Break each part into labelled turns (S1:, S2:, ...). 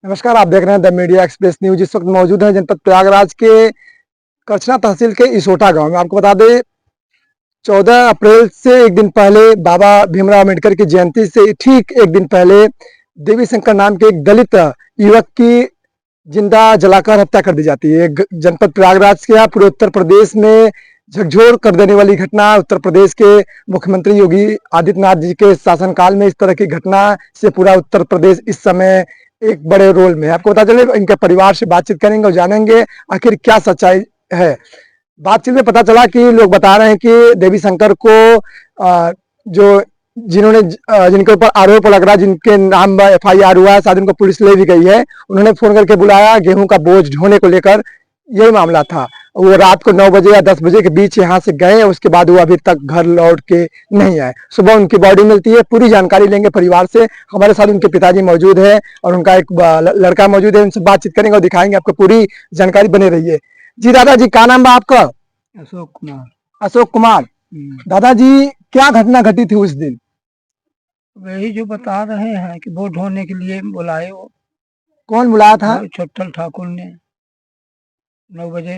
S1: नमस्कार, आप देख रहे हैं द मीडिया एक्सप्रेस न्यूज। इस वक्त मौजूद है जनपद प्रयागराज के करछना तहसील के इसोटा गांव में। आपको बता दें, 14 अप्रैल से एक दिन पहले बाबा भीमराव अम्बेडकर की जयंती से ठीक एक दिन पहले देवी शंकर नाम के एक दलित युवक की जिंदा जलाकर हत्या कर दी जाती है। जनपद प्रयागराज के पूरे उत्तर प्रदेश में झकझोर कर देने वाली घटना। उत्तर प्रदेश के मुख्यमंत्री योगी आदित्यनाथ जी के शासनकाल में इस तरह की घटना से पूरा उत्तर प्रदेश इस समय एक बड़े रोल में है। आपको बता चले, इनके परिवार से बातचीत करेंगे और जानेंगे आखिर क्या सच्चाई है। बातचीत में पता चला कि लोग बता रहे हैं कि देवी शंकर को जो जिनके ऊपर आरोप लग रहा है, जिनके नाम FIR हुआ है, शायद उनको पुलिस ले भी गई है, उन्होंने फोन करके बुलाया गेहूं का बोझ ढोने को लेकर। यही मामला था। वो रात को 9 बजे या 10 बजे के बीच यहाँ से गए, उसके बाद वो अभी तक घर लौट के नहीं आए। सुबह उनकी बॉडी मिलती है। पूरी जानकारी लेंगे परिवार से। हमारे साथ उनके पिताजी मौजूद है और उनका एक लड़का मौजूद है। उनसे बातचीत करेंगे और दिखाएंगे आपको पूरी जानकारी। बने रहिए। जी दादाजी, क्या नाम है आपका?
S2: अशोक कुमार।
S1: अशोक कुमार। दादाजी, क्या घटना घटी थी उस दिन?
S2: वही जो बता रहे हैं कि वोट ढोने के लिए बुलाए वो।
S1: कौन बुलाया था?
S2: छोटल ठाकुर ने 9 बजे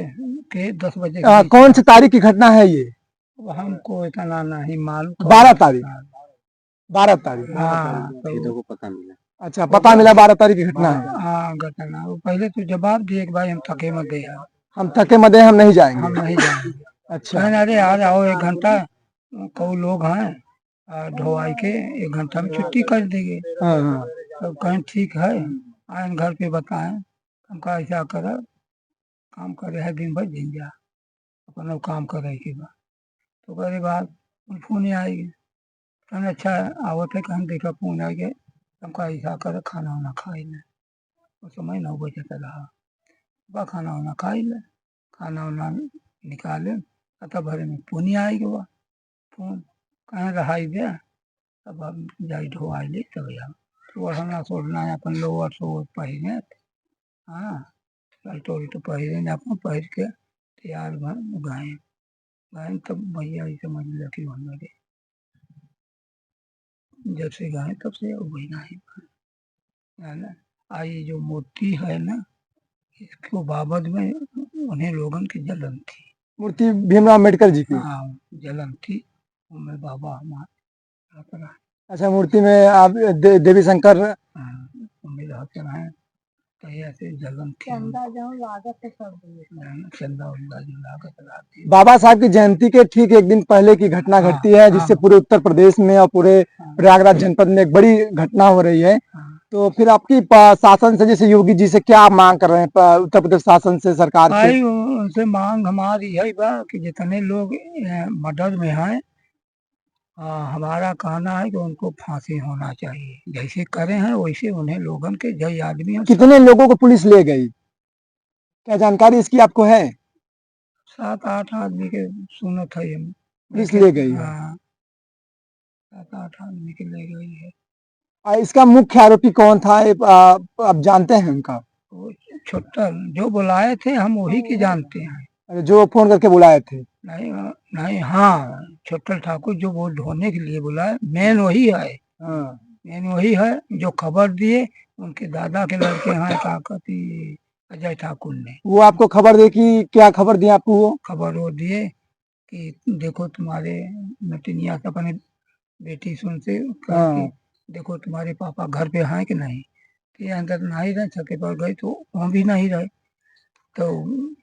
S2: के 10 बजे
S1: कौन सी तारीख की घटना है ये?
S2: हमको इतना नहीं मालूम।
S1: 12 तारीख। 12 तारीख।
S2: हाँ,
S1: तो पता मिला। अच्छा, पता मिला 12 तारीख की घटना है।
S2: हाँ, घटना वो पहले तो जवाब दिए कि भाई हम थके मत गए,
S1: हम थके मदे, हम नहीं जाएंगे।
S2: हम नहीं जाएंगे।
S1: अच्छा।
S2: अरे आ जाओ, 1 घंटा कई लोग हैं, ढोवाई के 1 घंटा में छुट्टी कर देंगे। तो कहीं ठीक है, आए घर पे बताएं हमका ऐसा कर काम करे है, दिन भर दिन जा अपना काम करे के बाद। तो करे बाद फोन आएगी, कहने अच्छा आवत है, कहने देखा फोन आ गया, हमका ऐसा कर खाना वाना खाई ले। उस समय 9 बजे तक खाना वाना खाई ले, खाना वाना निकाले तब भरे में फोन आएगी। वह फोन कहीं रहाई दे, तब हम जाई ढोवाई ले तब जा ओढ़ना सोढ़ना अपन लोअर सोअर पहिने। हाँ, टोल तो पहिरे ने अपन पहिर के तैयार गए गए तब भैया ही समझ लिया कि हमारे जब से गए तब से वही नहीं है ना। आई जो मूर्ति है ना, इसको बाबत में उन्हें लोगन की जलन थी।
S1: मूर्ति भीमराव अम्बेडकर जी की?
S2: हाँ, जलन थी उनमें बाबा हमारे। अच्छा,
S1: मूर्ति में आप देवी शंकर
S2: उम्मीद होते रहे तो ऐसे जलन थी। चंदा जो लागत है सब चंदा उंदा जो लागत लाती।
S1: बाबा साहब की जयंती के ठीक एक दिन पहले की घटना घटती है, जिससे पूरे उत्तर प्रदेश में और पूरे प्रयागराज जनपद में एक बड़ी घटना हो रही है। तो फिर आपकी शासन से, जैसे योगी जी से क्या मांग कर रहे हैं उत्तर प्रदेश शासन से, सरकार से?
S2: उनसे मांग हमारी यही बा कि जितने लोग मर्डर में हैं, हमारा कहना है कि उनको फांसी होना चाहिए। जैसे करे हैं वैसे उन्हें लोगन के जय आदमी।
S1: कितने लोगों को पुलिस ले गई, क्या जानकारी इसकी आपको है?
S2: 7-8 आदमी के सुनत है,
S1: पुलिस ले गई है।
S2: 7-8 आदमी के ले गई है।
S1: इसका मुख्य आरोपी कौन था, आप जानते हैं उनका?
S2: छोटा जो बुलाए थे हम वही की जानते हैं।
S1: जो फोन करके बुलाए थे?
S2: नहीं नहीं, हाँ, छोटल ठाकुर जो वो ढोने के लिए बुलाए, मेन वही है। मेन वही है जो खबर दिए, उनके दादा के लड़के हैं, क्या कहती अजय ठाकुर ने।
S1: वो आपको खबर दे कि क्या खबर दी आपको? वो
S2: खबर वो दिए कि देखो तुम्हारे नटिनिया से अपने बेटी सुन से देखो तुम्हारे पापा घर पे हैं कि नहीं। तो अंदर नहीं रह सके पर गए तो वहाँ भी नहीं रहे। तो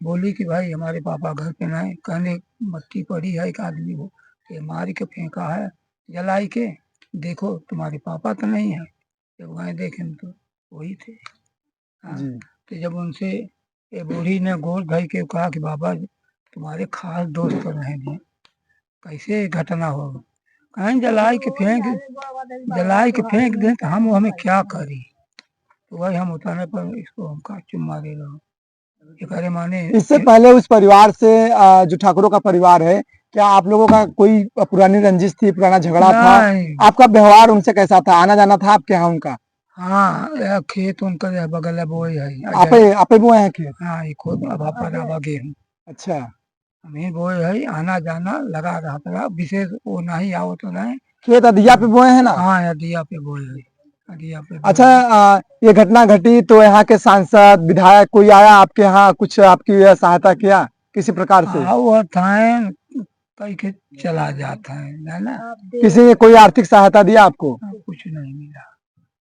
S2: बोली कि भाई हमारे पापा घर पे नहीं। कहने मट्टी पड़ी है, एक आदमी वो ये मार के फेंका है जलाई के, देखो तुम्हारे पापा तो नहीं है। जब गए देखें तो वही थे। तो जब उनसे ये बूढ़ी ने गोद धई के कहा कि बाबा तुम्हारे खास दोस्त रहेंगे, कैसे घटना होगा। कहीं जलाई के फेंक दें तो हम हमें क्या करी। तो वही हम उतारने पर इसको हम का चुम्मा दे रहा माने।
S1: इससे पहले उस परिवार से, जो ठाकुरों का परिवार है, क्या आप लोगों का कोई पुरानी रंजिश थी, पुराना झगड़ा था? आपका व्यवहार उनसे कैसा था, आना जाना था आपके यहाँ उनका?
S2: हाँ, खेत उनका बगल है, वो है
S1: आपे बोए हैं खेत?
S2: हाँ, खुद अब गेहूँ।
S1: अच्छा,
S2: हमें बोए है, आना जाना लगा रहा था, विशेष वो नहीं आओ तो नहीं।
S1: खेत अधिया पे बोए हैं ना?
S2: हाँ, अधिया पे बोए है। अभी आप
S1: अच्छा, ये घटना घटी तो यहाँ के सांसद विधायक कोई आया आपके यहाँ, कुछ आपकी सहायता किया किसी प्रकार से?
S2: वह थाए कई के चला जाता है ना।
S1: किसी ने कोई आर्थिक सहायता दिया आपको?
S2: कुछ नहीं मिला।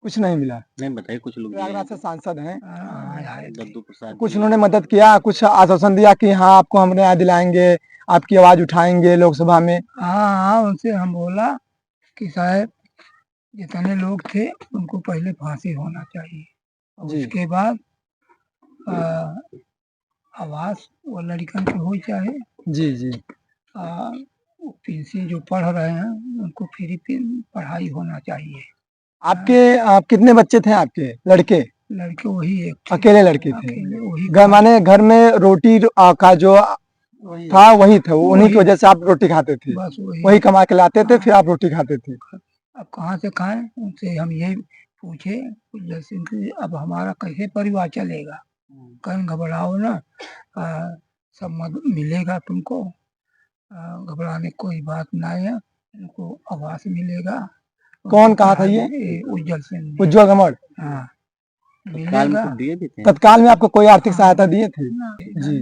S1: कुछ नहीं मिला।
S3: नहीं बताइए, कुछ लोग
S1: प्रयागराज से सांसद हैं,
S2: आए थे।
S3: दद्दू प्रसाद
S1: कुछ उन्होंने मदद किया, कुछ आश्वासन दिया कि हाँ आपको हम न्याय दिलाएंगे, आपकी आवाज उठाएंगे लोकसभा में?
S2: हाँ, उनसे हम बोला कि साहब जितने लोग थे उनको पहले फांसी होना चाहिए और
S1: जी।
S2: उसके बाद आवास वो लड़कन की हो चाहे
S1: जी जी।
S2: पीसी जो पढ़ रहे हैं उनको फ्री पढ़ाई होना चाहिए।
S1: आपके आप कितने बच्चे थे आपके लड़के?
S2: लड़के वही एक थे,
S1: अकेले लड़के थे?
S2: अकेले वही
S1: घर माने घर में रोटी का जो था वही था, उन्हीं की वजह से आप रोटी खाते थे?
S2: बस
S1: वही कमा के लाते थे, फिर आप रोटी खाते थे?
S2: अब कहाँ से खाएं? उनसे हम यही पूछे जैसे कि अब हमारा कैसे परिवार चलेगा? कहीं घबराओ ना, सब मदद मिलेगा तुमको, घबराने की कोई बात नहीं है, तुमको आवास मिलेगा।
S1: कौन कहा था ये?
S2: उज्जवल सिंह।
S1: उज्जवल गमड़?
S2: हाँ,
S3: तत्काल में
S2: मिलेगा।
S3: तो दिए भी थे।
S1: तत्काल में आपको कोई आर्थिक सहायता दिए थे? जी जी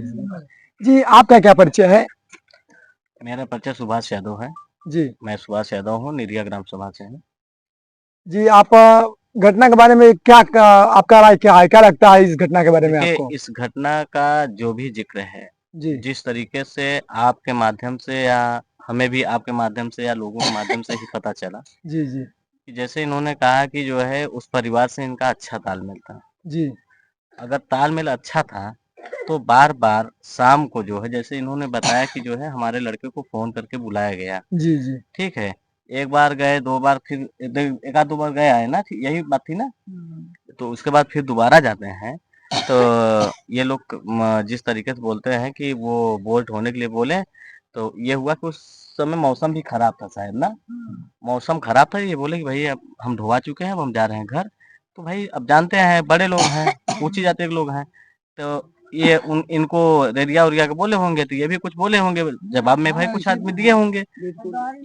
S1: जी। आपका क्या परिचय है?
S3: मेरा परिचय सुभाष यादव है।
S1: जी
S3: मैं सुभाष यादव हूँ, निरिया ग्राम सभा से हूँ।
S1: जी। आप घटना के बारे में आपका राय क्या है, क्या लगता है इस घटना के बारे में
S3: देखिए,
S1: आपको?
S3: इस घटना का जो भी जिक्र है,
S1: जी
S3: जिस तरीके से आपके माध्यम से या हमें भी आपके माध्यम से या लोगों के माध्यम से ही पता चला
S1: जी जी
S3: कि जैसे इन्होंने कहा कि जो है उस परिवार से इनका अच्छा तालमेल था।
S1: जी
S3: अगर तालमेल अच्छा था तो बार-बार शाम को जो है, जैसे इन्होंने बताया कि जो है हमारे लड़के को फ़ोन करके बुलाया गया,
S1: जी जी
S3: ठीक है। 1 बार गए, 2 बार, फिर एक आध 2 बार गए आए ना, यही बात थी ना? तो उसके बाद फिर दोबारा जाते हैं, तो ये लोग जिस तरीके से बोलते हैं कि वो बोल्ट होने के लिए बोले, तो ये हुआ कि उस समय मौसम भी खराब था शायद ना? मौसम खराब था, ये बोले कि भई अब हम ढुआ चुके हैं, अब हम जा रहे हैं घर। तो भाई अब जानते हैं बड़े लोग हैं, ऊँची जाति के लोग हैं, तो ये इनको रेरिया-वेरिया के बोले होंगे, तो ये भी कुछ बोले होंगे, जवाब में भाई कुछ आदमी दिए होंगे,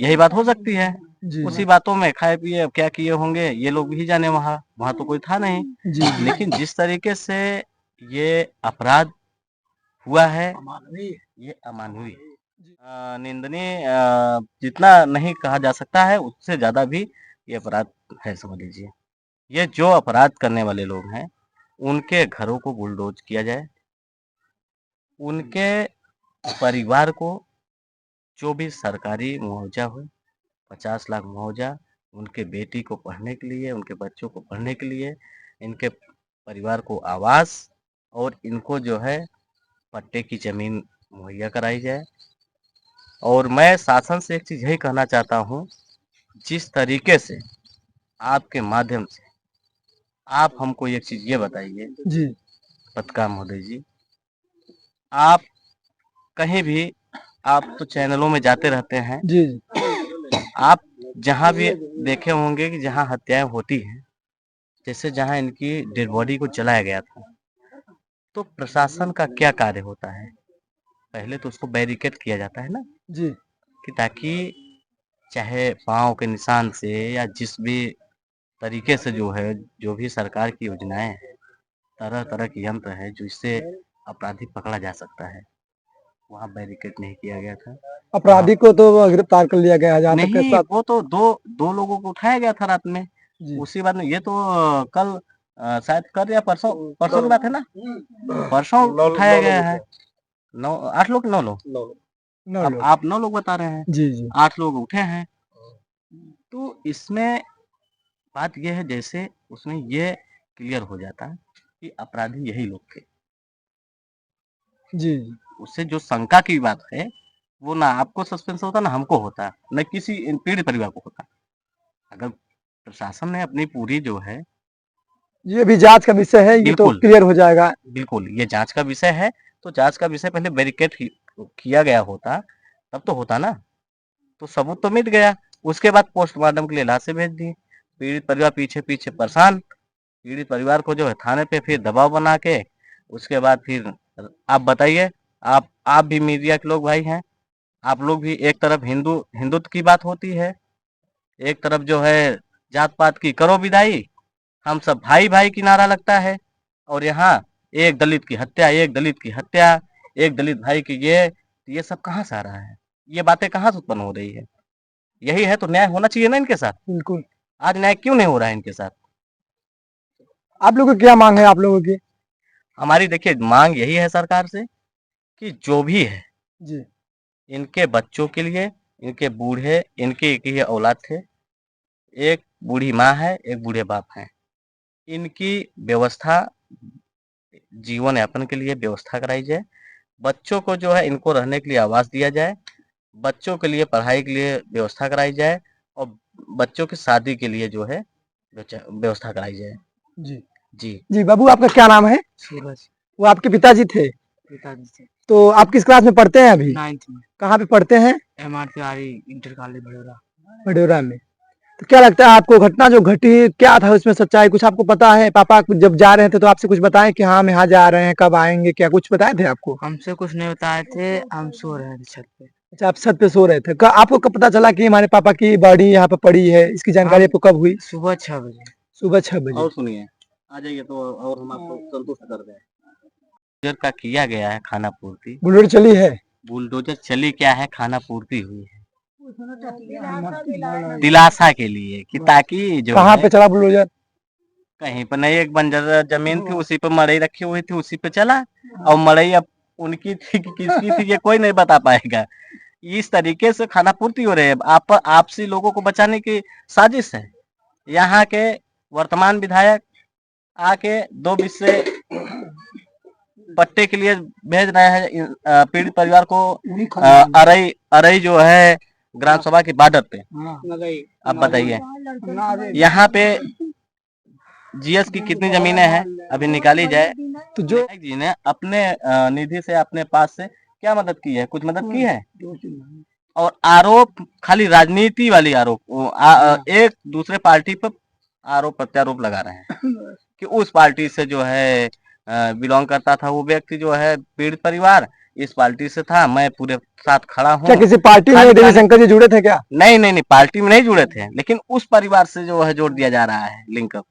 S3: यही बात हो सकती है।
S1: जी
S3: उसी बातों में खाए-पिए अब क्या किए होंगे, ये लोग भी जाने वहाँ, वहाँ तो कोई था नहीं।
S1: जी
S3: लेकिन जिस तरीके से ये अपराध हुआ है, ये अमानवीय है। निंदनीय जितना नहीं कहा जा सकता है, उससे ज़्यादा भी ये अपराध है, समझ लीजिए। ये जो अपराध करने वाले लोग हैं, उनके घरों को बुलडोज़ किया जाए, उनके परिवार को जो भी सरकारी मुआवजा हो, 50 लाख मुआवजा, उनके बेटी को पढ़ने के लिए, उनके बच्चों को पढ़ने के लिए, इनके परिवार को आवास और इनको जो है पट्टे की ज़मीन मुहैया कराई जाए। और मैं शासन से एक चीज़ यही कहना चाहता हूँ, जिस तरीके से आपके माध्यम से आप हमको एक चीज़ ये बताइए
S1: जी
S3: पत्रकार महोदय जी, आप कहीं भी, आप तो चैनलों में जाते रहते हैं,
S1: जी
S3: आप जहाँ भी देखे होंगे कि जहाँ हत्याएँ होती हैं, जैसे जहाँ इनकी डेड बॉडी को जलाया गया था, तो प्रशासन का क्या कार्य होता है? पहले तो उसको बैरिकेड किया जाता है ना,
S1: जी
S3: कि ताकि चाहे पाँव के निशान से या जिस भी तरीके से जो है, जो भी सरकार की योजनाएँ हैं, तरह-तरह के यंत्र हैं, जिससे अपराधी पकड़ा जा सकता है, वहाँ बैरिकेड नहीं किया गया था। वहाँ
S1: अपराधी को तो गिरफ्तार कर लिया गया है, जहाँ तक के
S3: नहीं,
S1: साथ।
S3: वो तो 2 लोगों को उठाया गया था रात में।
S1: जी
S3: उसी बाद में ये तो कल शायद कल या परसों परसों की बात है ना? परसों उठाया गया है। 9 8 लोग, 9 लोग?
S1: 9
S3: अब
S1: लोग।
S3: आप 9 लोग बता रहे हैं,
S1: जी जी
S3: 8 लोग उठे हैं। तो इसमें बात ये है, जैसे उसमें ये क्लियर हो जाता है कि अपराधी यही लोग थे।
S1: जी जी
S3: उससे जो शंका की बात है, वो ना आपको सस्पेंस होता, ना हमको होता, ना किसी पीड़ित परिवार को होता। अगर प्रशासन ने अपनी पूरी जो है,
S1: ये भी जांच का विषय है, ये तो
S3: बिल्कुल,
S1: क्लियर हो जाएगा।
S3: बिल्कुल, ये जाँच का विषय है, तो जाँच का विषय पहले बैरिकेड किया गया होता, तब तो होता ना। तो सबूत तो मिट गया, उसके बाद पोस्टमार्टम के लिए लाशें भेज दी। पीड़ित परिवार पीछे-पीछे परेशान, पीड़ित परिवार को जो है थाने पे फिर दबाव बना के, उसके बाद फिर आप बताइए, आप भी मीडिया के लोग भाई हैं, आप लोग भी एक तरफ हिंदुत्व की बात होती है, एक तरफ जो है जात-पात की करो विदाई, हम सब भाई भाई की नारा लगता है, और यहाँ एक दलित की हत्या, एक दलित की हत्या, एक दलित भाई की ये सब कहाँ से आ रहा है? ये बातें कहाँ से उत्पन्न हो रही है? यही है तो न्याय होना चाहिए ना इनके साथ।
S1: बिल्कुल।
S3: आज न्याय क्यों नहीं हो रहा है इनके साथ?
S1: आप लोगों की क्या मांग है आप लोगों की?
S3: हमारी देखिए मांग यही है सरकार से कि जो भी है
S1: जी
S3: इनके बच्चों के लिए, इनके बूढ़े, इनके एक ही औलाद थे, एक बूढ़ी माँ है, एक बूढ़े बाप हैं, इनकी व्यवस्था, जीवन यापन के लिए व्यवस्था कराई जाए। बच्चों को जो है इनको रहने के लिए आवास दिया जाए, बच्चों के लिए पढ़ाई के लिए व्यवस्था कराई जाए, और बच्चों की शादी के लिए जो है व्यवस्था कराई जाए।
S1: जी
S3: जी
S1: जी। बाबू आपका क्या नाम है?
S2: सूरज।
S1: वो आपके पिताजी थे।
S2: पिताजी से
S1: तो आप किस क्लास में पढ़ते हैं अभी?
S2: 9th में
S1: कहाँ पे पढ़ते हैं?
S2: MRPRE inter college Bhadora.
S1: Badora में। तो क्या लगता है आपको घटना जो घटी क्या था उसमें सच्चाई कुछ आपको पता है? पापा जब जा रहे थे तो आपसे कुछ बताए कि हाँ हम यहाँ जा रहे हैं, कब आएंगे, क्या कुछ बताए थे आपको?
S2: हमसे कुछ नहीं बताए थे, हम सो रहे थे छत पे।
S1: अच्छा आप छत पे सो रहे थे। आपको कब पता चला कि हमारे पापा की बॉडी यहाँ पे पड़ी है? इसकी जानकारी आपको कब हुई?
S2: सुबह 6 बजे।
S1: सुबह 6 बजे।
S3: और सुनिए, आ जाइए तो और हम आपको संतुष्ट कर दें। बुलडोजर का किया गया है खाना पूर्ति।
S1: बुलेट चली है?
S3: बुलडोजर चली क्या है, खाना पूर्ति हुई है दिलासा के लिए, कि ताकि जो
S1: कहाँ
S3: है
S1: पे चला बुलडोजर?
S3: कहीं पर नहीं, एक बंजर जमीन थी उसी पे मड़ई रखी हुई थी, उसी पे चला। और मड़ई अब उनकी थी कि किसकी थी ये कोई नहीं बता पाएगा। इस तरीके से खाना पूर्ति हो रही है। आपसी लोगों को बचाने की साजिश है। यहाँ के वर्तमान विधायक आके 2 बिस्से पट्टे के लिए भेज रहे हैं पीड़ित परिवार को। अरई जो है ग्राम सभा के बॉर्डर पे। अब बताइए यहाँ पे जीएस की कितनी जमीनें हैं, अभी निकाली जाए। तो जो विधायक जी ने अपने निधि से अपने पास से क्या मदद की है? कुछ मदद की है? और आरोप खाली राजनीति वाली आरोप, एक दूसरे पार्टी पर आरोप प्रत्यारोप लगा रहे हैं कि उस पार्टी से जो है बिलोंग करता था वो व्यक्ति, जो है पीड़ित परिवार इस पार्टी से था, मैं पूरे साथ खड़ा हूँ।
S1: क्या किसी पार्टी में देवी शंकर जी जुड़े थे क्या?
S3: नहीं नहीं नहीं, पार्टी में नहीं जुड़े थे, लेकिन उस परिवार से जो है जोड़ दिया जा रहा है लिंकअप।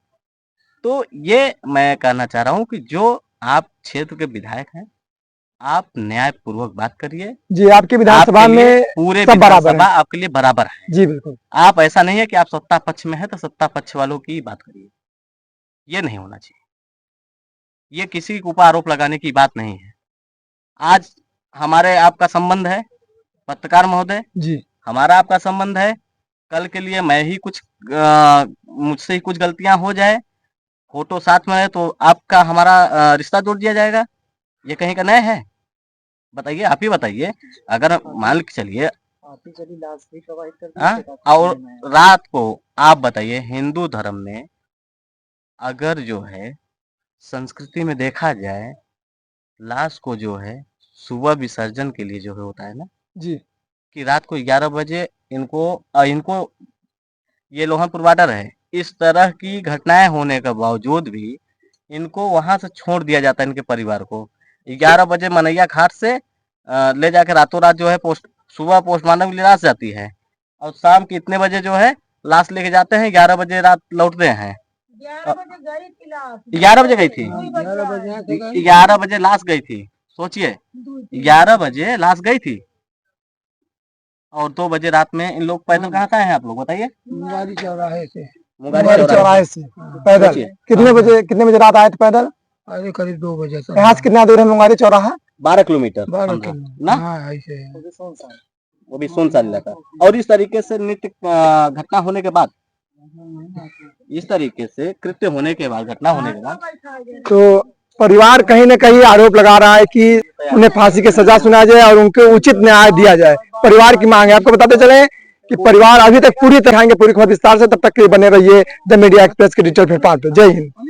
S3: तो ये मैं कहना चाह रहा हूँ कि जो आप क्षेत्र के विधायक हैं, आप न्याय पूर्वक बात करिए।
S1: जी आपकी विधानसभा में
S3: पूरे
S1: सब बराबर
S3: विधानसभा
S1: है।
S3: आपके लिए बराबर है।
S1: जी बिल्कुल।
S3: आप ऐसा नहीं है कि आप सत्ता पक्ष में है तो सत्ता पक्ष वालों की बात करिए, ये नहीं होना चाहिए। ये किसी के ऊपर आरोप लगाने की बात नहीं है। आज हमारे आपका संबंध है पत्रकार महोदय
S1: जी,
S3: हमारा आपका संबंध है। कल के लिए मैं ही कुछ मुझसे ही कुछ गलतियां हो जाए, फोटो साथ में है तो आपका हमारा रिश्ता जोड़ दिया जाएगा। ये कहीं का न्याय है? बताइए, आप ही बताइए। अगर मान के चलिए और रात को आप बताइए, हिंदू धर्म में अगर जो है संस्कृति में देखा जाए, लाश को जो है सुबह विसर्जन के लिए जो है होता है ना
S1: जी,
S3: कि रात को 11 बजे इनको ये लोहनपुर बॉर्डर है, इस तरह की घटनाएं होने के बावजूद भी इनको वहां से छोड़ दिया जाता है। इनके परिवार को 11 बजे मनैया घाट से ले जाकर रातों रात जो है सुबह पोस्टमार्टम के लिए लाश जाती है, और शाम के इतने बजे जो है लाश लेके जाते हैं, 11 बजे रात लौटते हैं। 11 बजे गई थी, 11 बजे लाश गई थी। सोचिए 11 बजे लाश गई थी और 2 बजे रात में इन लोग पैदल कहाँ से आए हैं? आप लोग बताइए।
S2: मुंगारी चौराहे से।
S1: मुंगारी चौराहे से पैदल कितने बजे रात आए थे पैदल?
S2: अरे करीब 2 बजे से।
S1: यहाँ से कितना दूर है मुंगारी चौराहा?
S3: 12 किलोमीटर
S2: 12
S3: ना।
S2: हाँ ऐसे है।
S3: वो भी सुनसान इलाका। और इस तरीके से नित्य घटना होने के बाद, इस तरीके से कृत्य होने के बाद, घटना होने के बाद,
S1: तो परिवार कहीं न कहीं आरोप लगा रहा है कि उन्हें फांसी की सजा सुनाया जाए और उनको उचित न्याय दिया जाए। परिवार की मांग है। आपको बताते चले कि परिवार अभी तक पूरी तरह पूरी खबर विस्तार से, तब तक के लिए बने रहिए द मीडिया एक्सप्रेस के डिजिटल प्लेटफॉर्म पर। जय हिंद।